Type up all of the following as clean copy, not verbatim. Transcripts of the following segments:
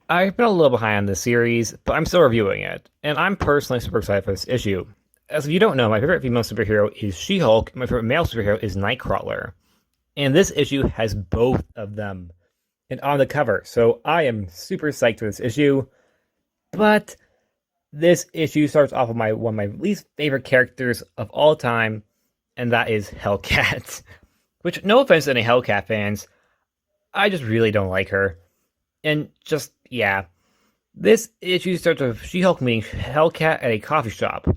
I've been a little behind on this series, but I'm still reviewing it, and I'm personally super excited for this issue. As if you don't know, my favorite female superhero is She-Hulk, and my favorite male superhero is Nightcrawler. And this issue has both of them and on the cover, so I am super psyched for this issue. But this issue starts off with one of my least favorite characters of all time, and that is Hellcat. Which, no offense to any Hellcat fans, I just really don't like her. And just, yeah. This issue starts with She-Hulk meeting Hellcat at a coffee shop,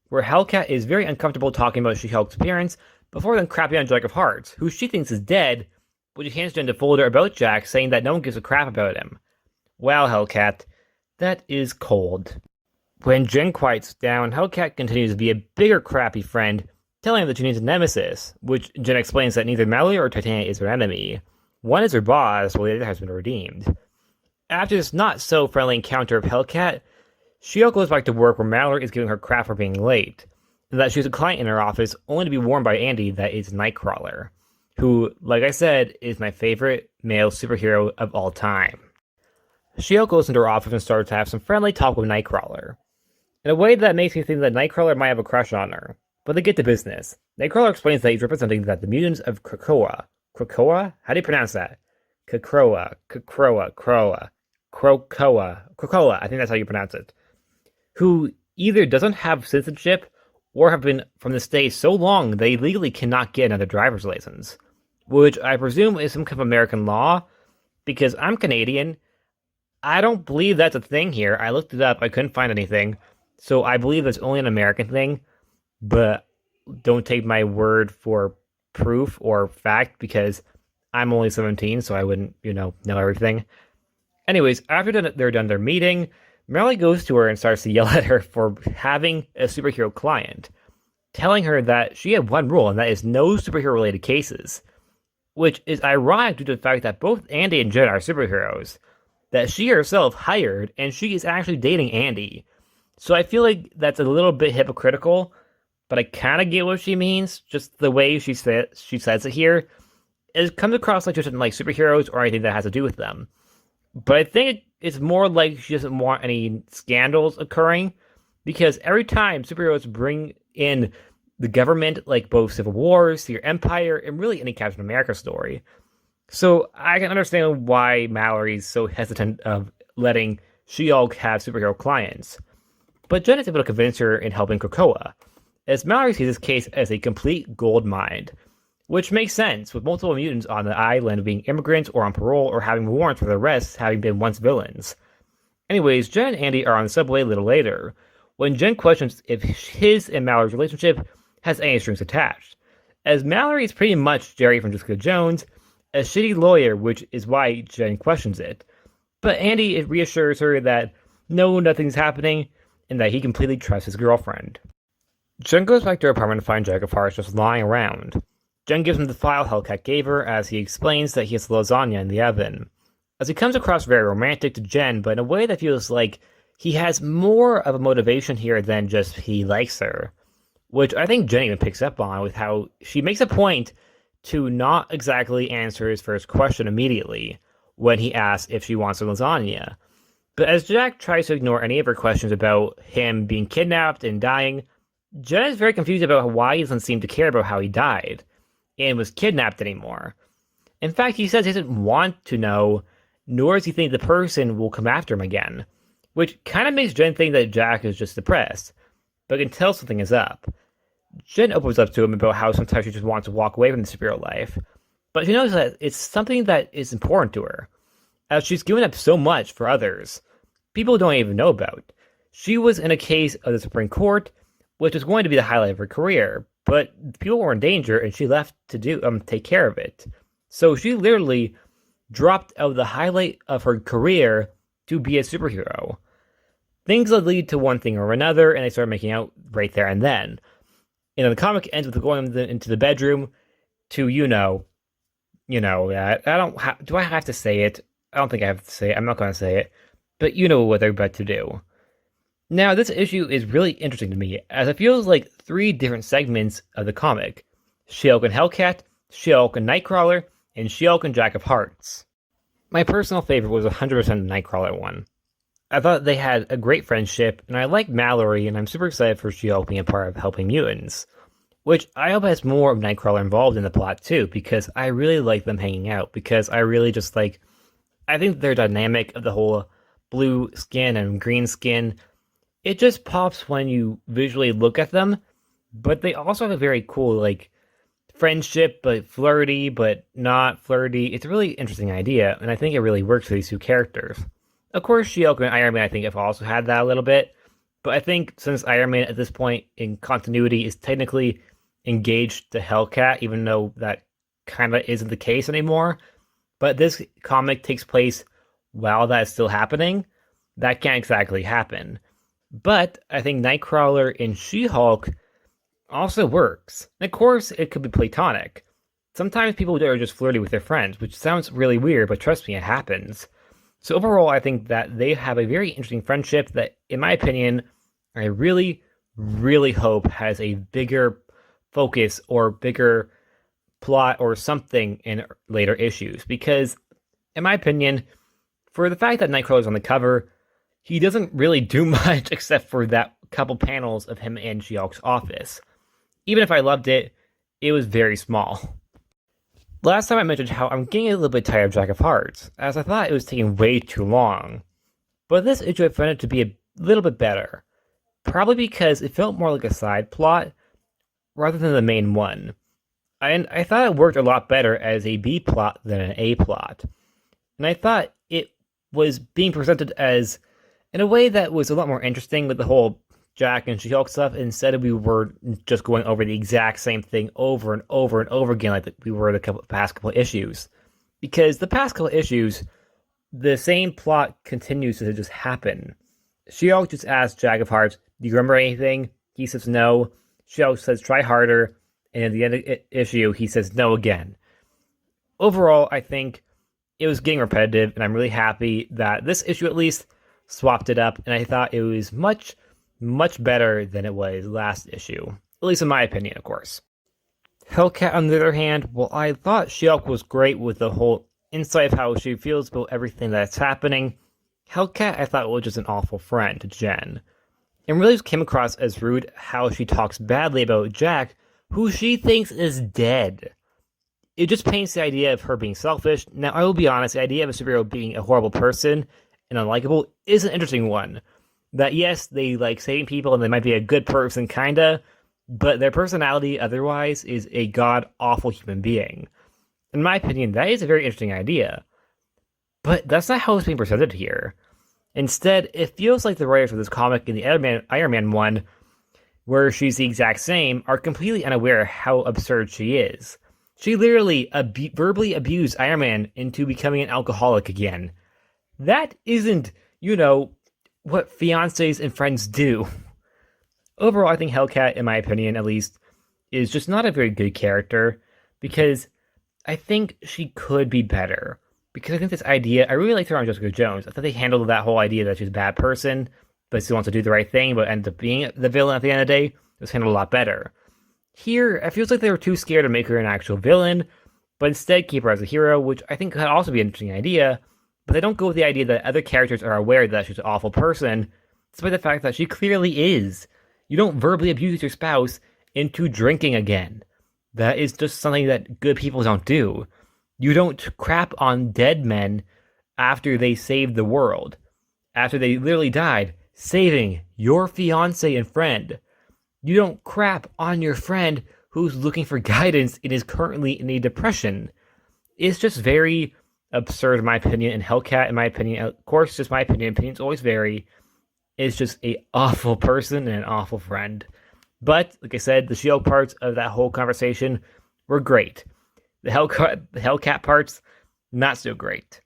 where Hellcat is very uncomfortable talking about She-Hulk's appearance before then crapping on Jack of Hearts, who she thinks is dead, but she hands Jen a folder about Jack, saying that no one gives a crap about him. Wow, Hellcat, that is cold. When Jen quiets down, Hellcat continues to be a bigger crappy friend, telling him that she needs a nemesis, which Jen explains that neither Mallory or Titania is her enemy. One is her boss, while the other has been redeemed. After this not-so-friendly encounter of Hellcat, She-Hulk goes back to work where Mallory is giving her crap for being late, and that she has a client in her office only to be warned by Andy that it's Nightcrawler, who, like I said, is my favorite male superhero of all time. She-Hulk goes into her office and starts to have some friendly talk with Nightcrawler, in a way that makes me think that Nightcrawler might have a crush on her, but they get to business. Nightcrawler explains that he's representing that the mutants of Krakoa? How do you pronounce that? Krakoa, I think that's how you pronounce it, who either doesn't have citizenship or have been from the state so long they legally cannot get another driver's license, which I presume is some kind of American law, because I'm Canadian. I don't believe that's a thing here. I looked it up, I couldn't find anything, so I believe it's only an American thing, but don't take my word for proof or fact, because I'm only 17, so I wouldn't, know everything. Anyways, after they're done their meeting, Mallory goes to her and starts to yell at her for having a superhero client, telling her that she had one rule, and that is no superhero-related cases, which is ironic due to the fact that both Andy and Jen are superheroes, that she herself hired, and she is actually dating Andy. So I feel like that's a little bit hypocritical, but I kind of get what she means, just the way she says it here. It comes across like she doesn't like superheroes or anything that has to do with them. But I think it's more like she doesn't want any scandals occurring, because every time superheroes bring in the government, like both Civil Wars, the Empire, and really any Captain America story. So I can understand why Mallory's so hesitant of letting She-Hulk have superhero clients. But Jen is able to convince her in helping Krakoa, as Mallory sees this case as a complete gold mine, which makes sense, with multiple mutants on the island being immigrants or on parole or having warrants for their arrests having been once villains. Anyways, Jen and Andy are on the subway a little later, when Jen questions if his and Mallory's relationship has any strings attached, as Mallory is pretty much Jerry from Jessica Jones, a shitty lawyer, which is why Jen questions it. But Andy reassures her that no, nothing's happening, and that he completely trusts his girlfriend. Jen goes back to her apartment to find Jack of Hearts just lying around. Jen gives him the file Hellcat gave her, as he explains that he has lasagna in the oven, as he comes across very romantic to Jen, but in a way that feels like he has more of a motivation here than just he likes her, which I think Jen even picks up on with how she makes a point to not exactly answer his first question immediately when he asks if she wants some lasagna. But as Jack tries to ignore any of her questions about him being kidnapped and dying, Jen is very confused about why he doesn't seem to care about how he died and was kidnapped anymore. In fact, he says he doesn't want to know, nor does he think the person will come after him again, which kind of makes Jen think that Jack is just depressed, but can tell something is up. Jen opens up to him about how sometimes she just wants to walk away from the superhero life, but she knows that it's something that is important to her, as she's given up so much for others people don't even know about. She was in a case of the Supreme Court, which was going to be the highlight of her career, but people were in danger and she left to take care of it. So she literally dropped out of the highlight of her career to be a superhero. Things would lead to one thing or another, and they start making out right there and then. And the comic ends with going into the bedroom to, that. Do I have to say it? I don't think I have to say it. I'm not going to say it. But you know what they're about to do. Now, this issue is really interesting to me, as it feels like three different segments of the comic. She-Hulk and Hellcat, She-Hulk and Nightcrawler, and She-Hulk and Jack of Hearts. My personal favorite was 100% the Nightcrawler one. I thought they had a great friendship, and I like Mallory, and I'm super excited for She-Hulk being a part of helping mutants. Which I hope has more of Nightcrawler involved in the plot too, because I really like them hanging out, because I really just like, I think their dynamic of the whole blue skin and green skin, it just pops when you visually look at them, but they also have a very cool, like, friendship, but flirty, but not flirty. It's a really interesting idea, and I think it really works for these two characters. Of course, She-Hulk and Iron Man, I think, have also had that a little bit, but I think since Iron Man at this point in continuity is technically engaged to Hellcat, even though that kind of isn't the case anymore, but this comic takes place while that is still happening, that can't exactly happen. But I think Nightcrawler and She-Hulk also works. And of course, it could be platonic. Sometimes people are just flirty with their friends, which sounds really weird, but trust me, it happens. So overall, I think that they have a very interesting friendship that, in my opinion, I really, really hope has a bigger focus or bigger plot or something in later issues. Because, in my opinion, for the fact that Nightcrawler's on the cover, he doesn't really do much except for that couple panels of him in She-Hulk's office. Even if I loved it, it was very small. Last time I mentioned how I'm getting a little bit tired of Jack of Hearts, as I thought it was taking way too long. But this issue I found it to be a little bit better. Probably because it felt more like a side plot, rather than the main one. And I thought it worked a lot better as a B plot than an A plot. And I thought it was being presented as in a way that was a lot more interesting with the whole Jack and She-Hulk stuff, instead of we were just going over the exact same thing over and over and over again like we were the past couple issues. Because the past couple issues, the same plot continues to just happen. She-Hulk just asks Jack of Hearts, do you remember anything? He says no. She-Hulk says try harder. And at the end of the issue, he says no again. Overall, I think it was getting repetitive, and I'm really happy that this issue at least swapped it up, and I thought it was much, much better than it was last issue. At least in my opinion, of course. Hellcat, on the other hand, well, I thought She-Hulk was great with the whole insight of how she feels about everything that's happening. Hellcat, I thought, was just an awful friend to Jen. And really just came across as rude how she talks badly about Jack, who she thinks is dead. It just paints the idea of her being selfish. Now, I will be honest, the idea of a superhero being a horrible person and unlikable is an interesting one. That, yes, they like saving people and they might be a good person, kinda, but their personality otherwise is a god-awful human being. In my opinion, that is a very interesting idea. But that's not how it's being presented here. Instead, it feels like the writers of this comic in the Iron Man one, where she's the exact same, are completely unaware of how absurd she is. She literally verbally abused Iron Man into becoming an alcoholic again. That isn't, what fiancés and friends do. Overall, I think Hellcat, in my opinion at least, is just not a very good character, because I think she could be better. Because I think this idea, I really liked her on Jessica Jones. I thought they handled that whole idea that she's a bad person, but still wants to do the right thing, but ends up being the villain at the end of the day. It was handled a lot better. Here, it feels like they were too scared to make her an actual villain, but instead keep her as a hero, which I think could also be an interesting idea, but they don't go with the idea that other characters are aware that she's an awful person, despite the fact that she clearly is. You don't verbally abuse your spouse into drinking again. That is just something that good people don't do. You don't crap on dead men after they saved the world. After they literally died, saving your fiancé and friend. You don't crap on your friend who's looking for guidance and is currently in a depression. It's just very absurd, in my opinion, and Hellcat, in my opinion, of course, just my opinion, opinions always vary, is just an awful person and an awful friend. But, like I said, the She-Hulk parts of that whole conversation were great. The Hellcat parts, not so great.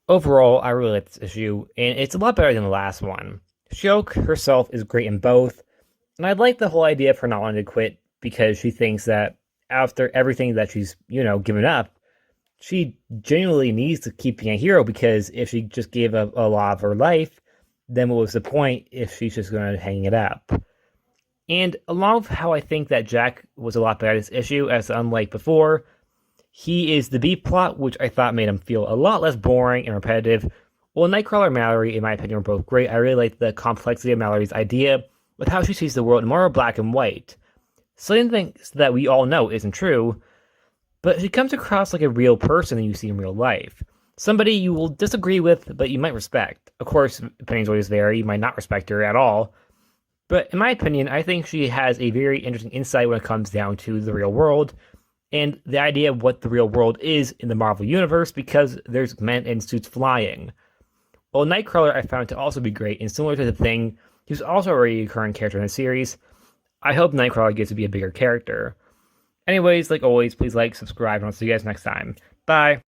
Overall, I really like this issue, and it's a lot better than the last one. She-Hulk herself is great in both, and I like the whole idea of her not wanting to quit because she thinks that after everything that she's, given up, she genuinely needs to keep being a hero, because if she just gave up a lot of her life, then what was the point if she's just going to hang it up? And along with how I think that Jack was a lot better this issue, as unlike before, He is the B plot, which I thought made him feel a lot less boring and repetitive. While Nightcrawler and Mallory, in my opinion, were both great, I really liked the complexity of Mallory's idea with how she sees the world in more black and white. Some things that we all know isn't true, but she comes across like a real person that you see in real life. Somebody you will disagree with, but you might respect. Of course, opinions always vary, you might not respect her at all. But in my opinion, I think she has a very interesting insight when it comes down to the real world, and the idea of what the real world is in the Marvel Universe, because there's men in suits flying. While Nightcrawler I found to also be great, and similar to The Thing, he was also a recurring character in the series. I hope Nightcrawler gets to be a bigger character. Anyways, like always, please like, subscribe, and I'll see you guys next time. Bye!